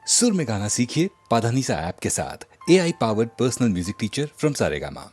सुर में गाना सीखिए पाधानीसा ऐप के साथ। AI powered personal music teacher from Saregama.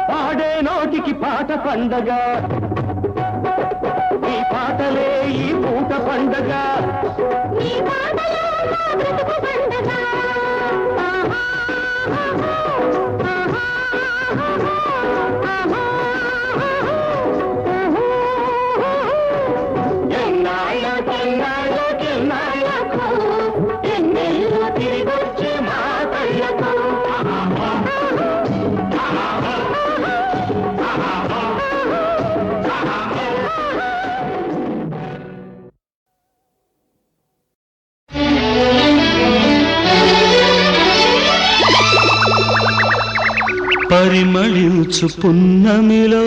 పాడే నోటికి పాట పండగ, ఈ పాటలే ఈ పూట పండగ, ఈ పాటలే మా బ్రతుకు పండగ. ఎన్నెల్లు తిరిగొచ్చే మా కళ్ళకు పరిమళించు పున్నమిలో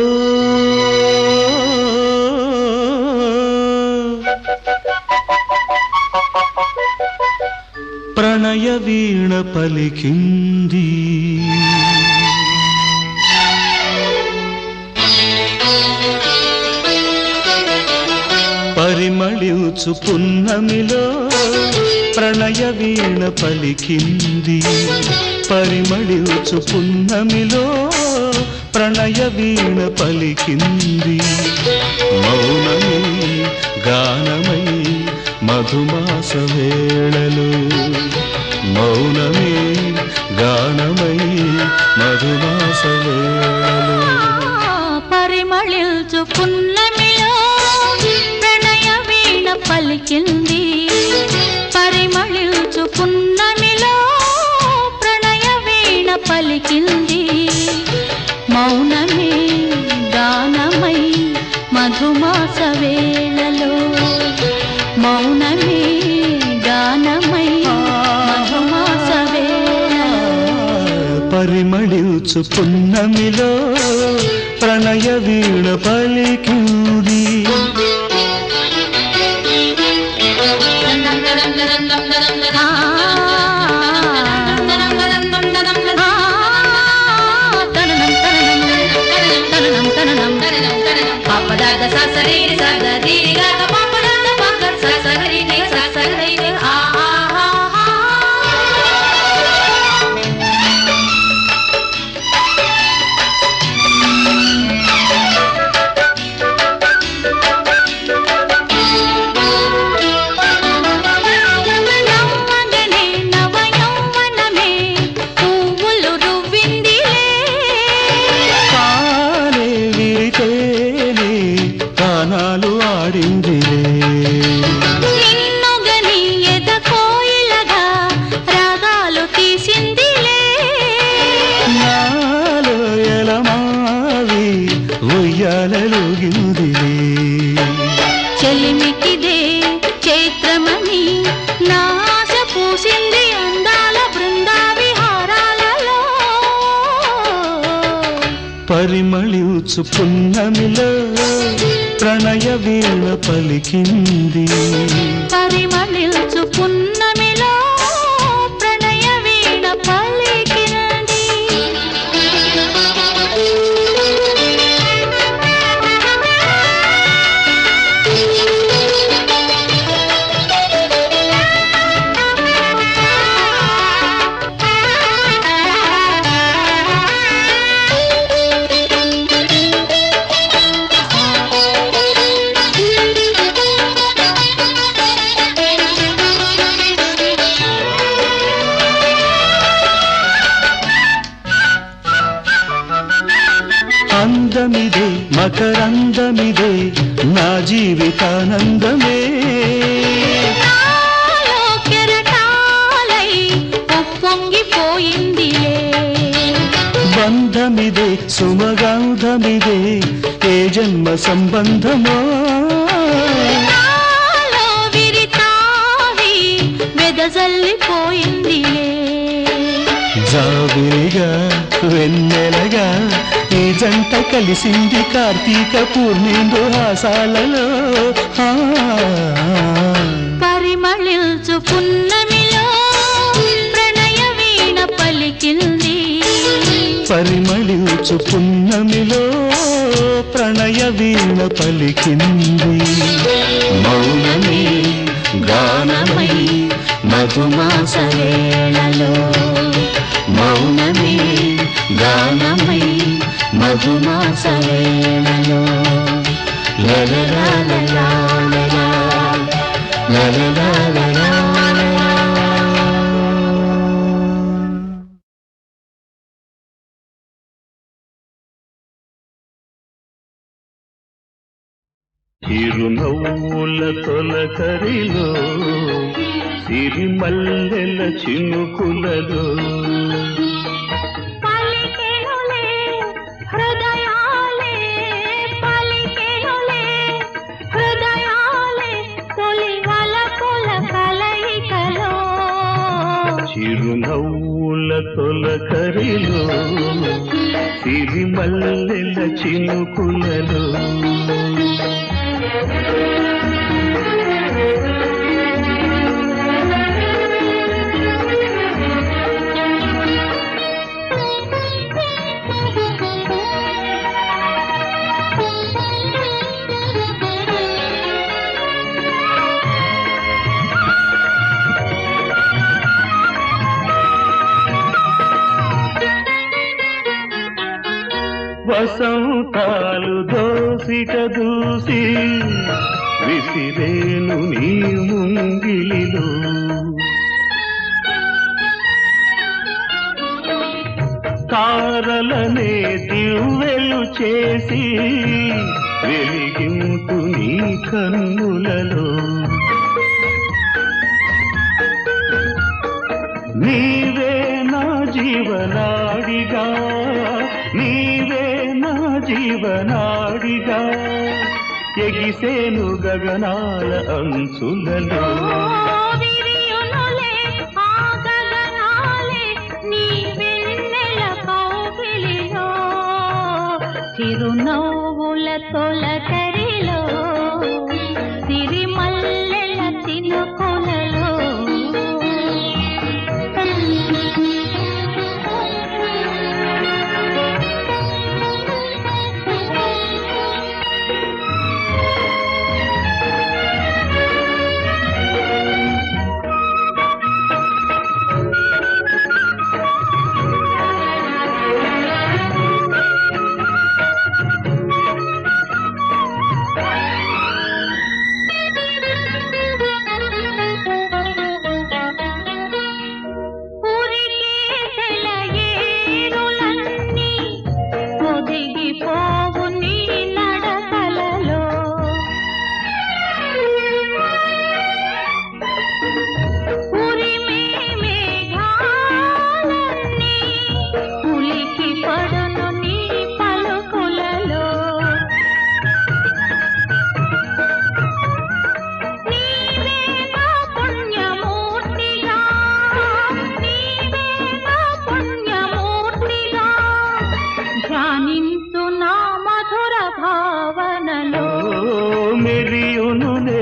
ప్రణయ వీణ పలికింది. పరిమళించు పున్నమిలో ప్రణయ వీణ పలికింది. పరిమళించు పున్నమిలో ప్రణయ వీణ పలికింది. మౌనమై గానమై మధుమాస వేళలు. మౌనమే గానమై మధుమాస వేళలు. పరిమళించు పున్నమిలో ప్రణయ వీణ పలికింది. పరిమళించు పున్నమిలో ప్రణయ వీణ పలికింది. మౌనమే గానమై మధుమాస వేళలో. మౌనమే గానమై మధుమాస వేళలో. పరిమళించు పున్నమిలో ప్రణయ వీణ పలికింది. చెలిమికిదే చైత్రమని నాశ పూసింది అందాల బృందా విహారాలలో. పరిమళించు పున్నమిలో ప్రణయ వీణ పలికింది. పరిమళించు పున్నమిలో ప్రణయ వీణ పలికింది. అందమిదే మకరందమిదే నా జీవితానందమే. నాలో కెరటాలై ఉప్పొంగిపోయిందిలే. బంధమిదే సుమగంధమిదే ఏ జన్మ సంబంధమో. నాలో విరితావి వెదజల్లిపోయిందిలే. జాబిలిగా వెన్నెలగా ఈ జంట కలిసింది కార్తీక పూర్ణిందు హాసాలలో. పరిమళించు పున్నమిలో ప్రణయ వీణ పలికింది. పరిమళించు పున్నమిలో ప్రణయ వీణ పలికింది. మౌనమే గానమై మధుమాస వేళలో. మౌనమే గానమై మధుమాస వేళలో. లలలాలలా లలలాలలా. చిరునవ్వుల తొలకరిలో సిరిమల్లెల చినుకులలో. పలికెనులే హృదయాలే పలికెనులే హృదయాలే తొలి వలపుల కలయికలో. చిరునవ్వుల తొలకరిలో సిరిమల్లెల చినుకులలో. వైకుంఠాలు దోసిట దూసి విసిరేను నీ ముంగిలిలో. తారలనే దివ్వెలు చేసి వెలిగింటు నీ కన్నులలో. నీవే నా జీవనాడిగా, నీవే నా జీవనాడిగా, ఎగిసేను గగనాల అంచులలో. విరియునులే ఆ గగనాలే నీ వెన్నెల కౌగిలిలో, చిరునవ్వుల తొలకరిలో, సిరిమల్లెల చినుకులలో. మెరియునులే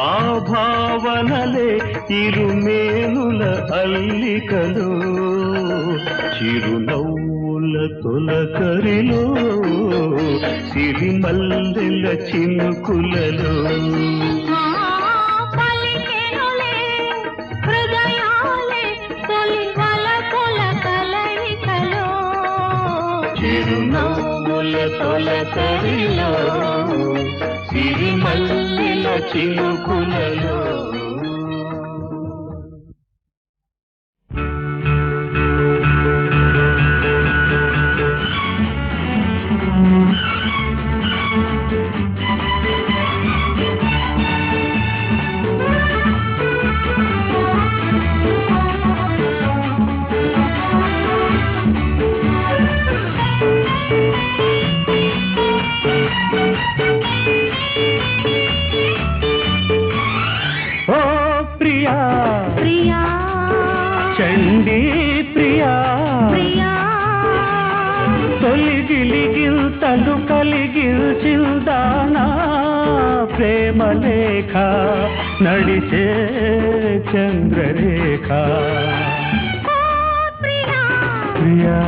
ఆ భావనలే ఇరుమేనుల అల్లికలో, చిరునవ్వుల తొలకరిలో, సిరిమల్లెల చినుకులలో. పలికెనులే హృదయాలే తొలి వలపుల కలయికలో, చిరునవ్వుల తొలకరిలో, సిరిమల్లెల చినుకులలో. ప్రియా చండీ ప్రియా, ప్రియా తొలిగిలిగిల్తలు కలిగిల్చిందానా ప్రేమలేఖ నడిచే చంద్రరేఖ. ప్రియా ప్రియా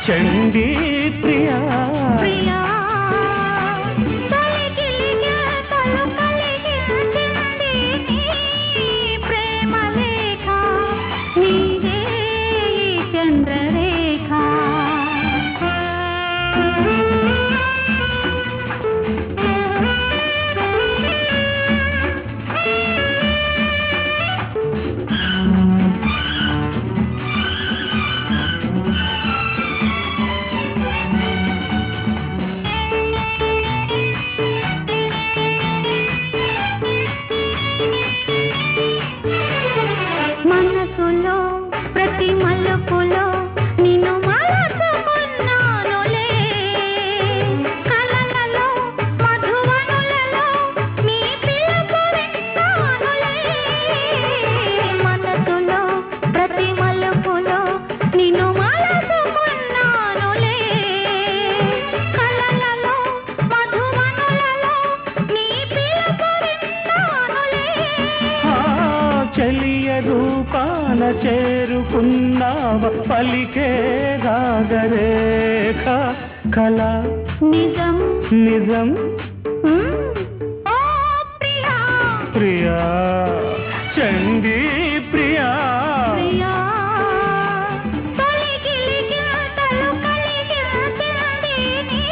చండీ ప్రియా, ప్రియా ప్రేమలేఖ నీదే చంద్రరేఖ. మనసులో ప్రతి మలుపులో నిన్ను మరచుకున్నానులే, కలలలో మధువనులలో నీ పిలుపు విన్నానులే. మనసులో ప్రతి మలుపులో నిన్ను మరచుకున్నానులే, కలలలో మధువనులలో నీ పిలుపు విన్నానులే. చెలియ రూపాన చేరుకున్నావ పలికే రాగరేఖ. కళ నిజం నిజం ఓ ప్రియా, ప్రియా చండీ ప్రియా, ప్రియా తొలిగిలిగిల్తలు కలిగిల్చింది నీ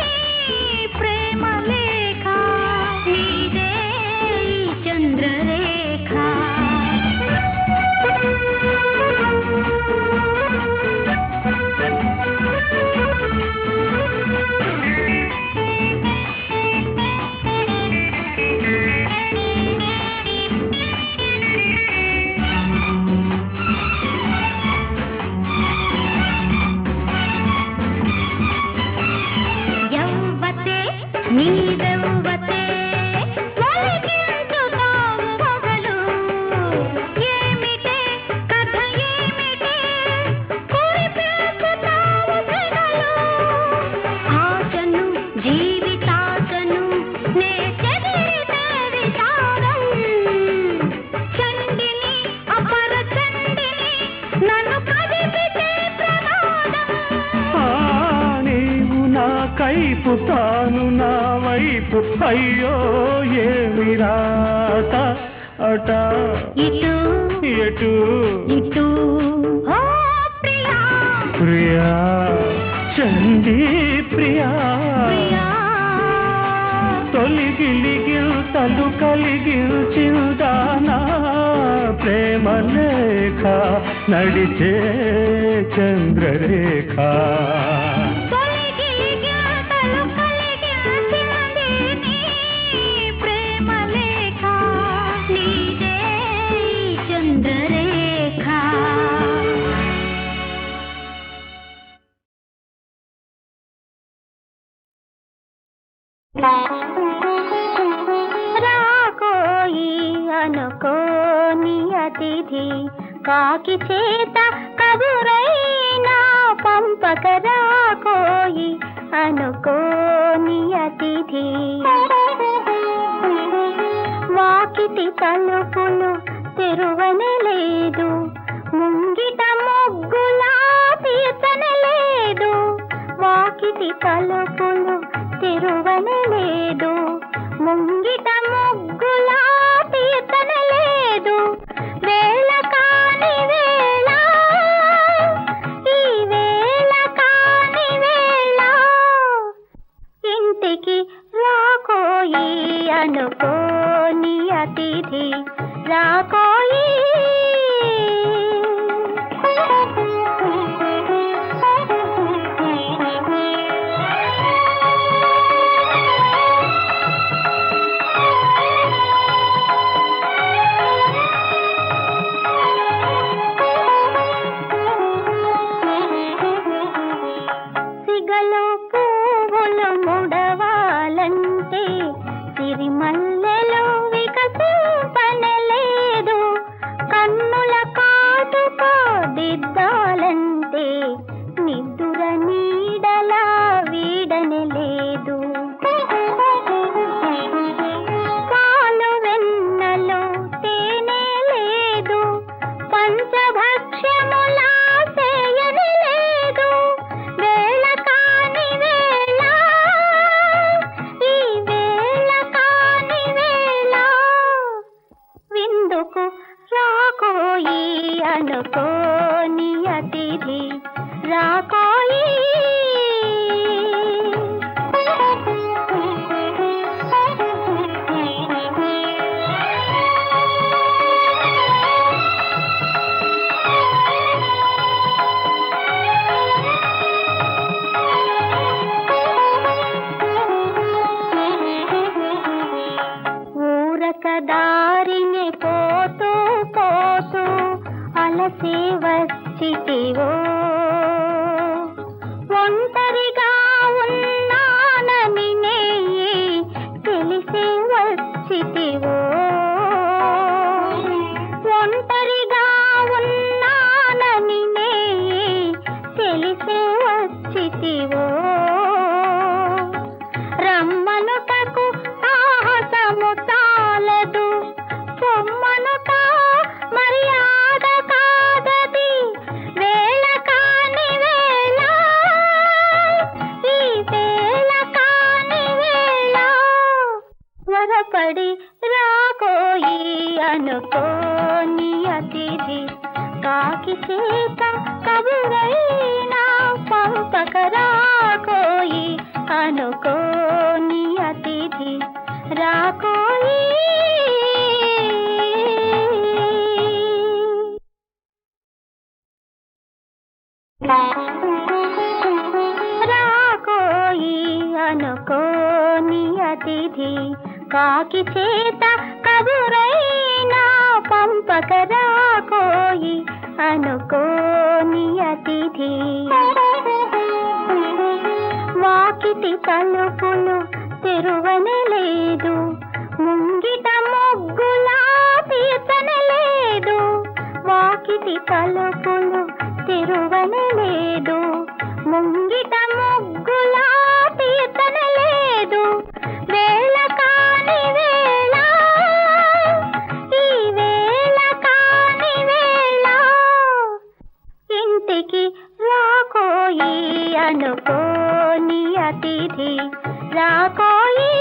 అయ్యో ఏమి రాత అట ఇటు ఎటు ఇటు ఓ ప్రియా ప్రియా చండీ ప్రియా ప్రియా తొలిగిలిగిల్తలు కలిగిల్చిందానా ప్రేమ లేఖ నడిచే చంద్రరేఖ తొలిగిలిగిల్తలు కలిగిల్చింది నీ ప్రేమ లేఖ నీదే చంద్రరేఖ రాకోయి అనుకోని అతిథి కాకి చేత కబురైనా పంపక రాకోయి అనుకోని అతిథి వాకిటి తలుపులు తెరువనే లేదు ముంగిట ముగ్గులా తీర్చనే లేదు వాకిటి తలుపులు తెరువనే లేదు ముంగిట ముగ్గులా తీర్చనే లేదు వేళ కాని వేళ ఈ వేళ కాని వేళ ఇంటికి రాకోయి అనుకోని అతిథి రాకోయి సిగలో పువ్వులు ముడవాలంటే సిరిమల్లెలు వికసింపనలేదు కన్నుల కాటుక దిద్దాలంటే నిద్దుర నీడలా వీడనలేదు పాలు వెన్నలో తేనె లేదు పంచభక్ష్యములా చేయని లేదు వేళ కాని వేళ ఈ వేళ కాని వేళ విందుకు రాకోయి అనుకోని అతిథి రాకోయి ఊరక దారిని పోతూ పోతూ అలసి వచ్చితివో ఒంటరిగా ఉన్నానని నెయ్యి తెలిసి వచ్చితివో ఒంటరిగా ఉన్నానని నెయ్యి తెలిసి వచ్చితివో రమ్మనుటకు సాహసము చాలదు పొమ్మనుట మర్యాద కాదది వేళ కాని వేళ ఈ వేళ కాని వేళ త్వరపడి రాకోయి అనుకోని అతిథి కాకి చేత కబురైనా పంపక రాకోయి అనుకోని అతిథి రాకోయి రాకోయి అనుకోని అతిథి కాకి చేత కబురైనా పంపక రాకోయి అనుకోని అతిథి వాకిటి తలుపులు తెరువనే లేదు ముంగిట ముగ్గులా తీర్చనే లేదు వాకిటి తలుపులు తెరువనే లేదు ముంగిట ముగ్గులా తీర్చనే లేదు వేళ కాని వేళ ఈ వేళ కాని వేళ ఇంటికి రాకోయి అనుకోని అతిథి రాకోయి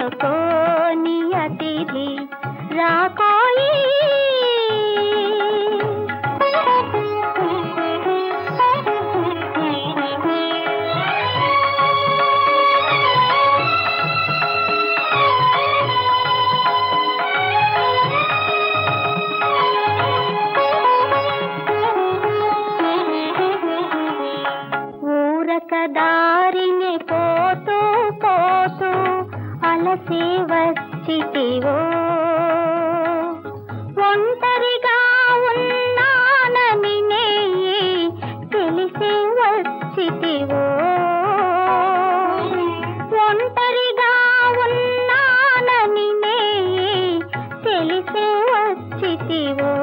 అనుకోని అతిథి రాకోయి. దారిని పోతూ పోతూ అలసి వచ్చితివో, ఒంటరిగా ఉన్నానని తెలిసి వచ్చితివో, ఒంటరిగా ఉన్నానని తెలిసి వచ్చితివో,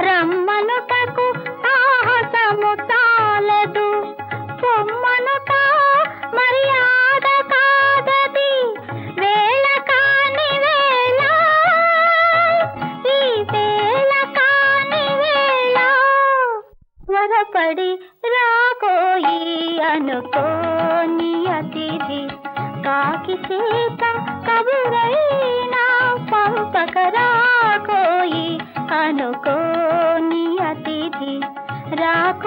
రమ్మనుటకు సాహసము చాలదు, పొమ్మనుట మర్యాద కాదది, వేళ కాని వేళ ఈ వేళ కాని వేళ వరపడి రాకోయి అనుకోని అతిథి, కాకి చేత కబురైనా పంపక రాకోయి అనుకోని అతిథి రాకో.